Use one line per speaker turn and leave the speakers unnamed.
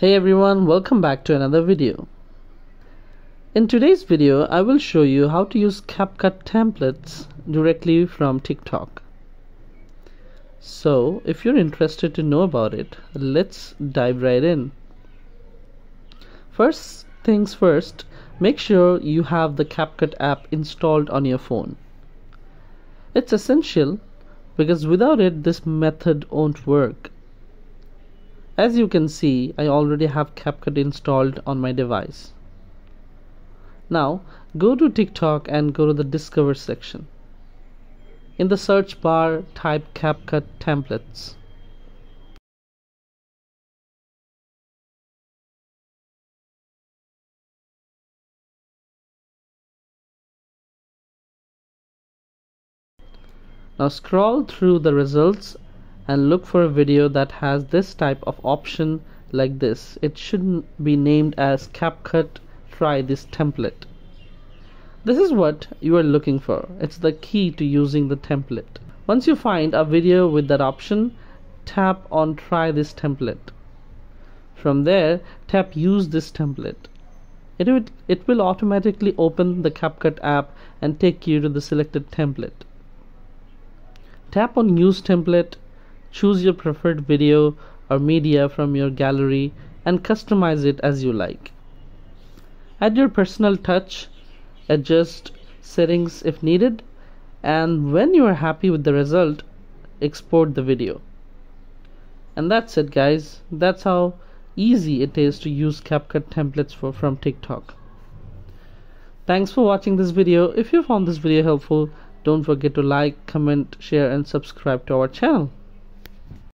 Hey everyone, welcome back to another video. In today's video, I will show you how to use Capcut templates directly from TikTok. So, if you're interested to know about it, let's dive right in. First things first, make sure you have the Capcut app installed on your phone. It's essential because without it, this method won't work. As you can see, I already have Capcut installed on my device. Now, go to TikTok and go to the Discover section. In the search bar, type Capcut templates. Now scroll through the results and look for a video that has this type of option like this. It should be named as Capcut Try This Template. This is what you are looking for. It's the key to using the template. Once you find a video with that option, tap on Try This Template. From there, tap Use This Template. It will automatically open the Capcut app and take you to the selected template. Tap on Use Template, choose your preferred video or media from your gallery and customize it as you like. Add your personal touch, adjust settings if needed, and when you are happy with the result, export the video. And that's it, guys. That's how easy it is to use Capcut templates from TikTok. Thanks for watching this video. If you found this video helpful, don't forget to like, comment, share and subscribe to our channel.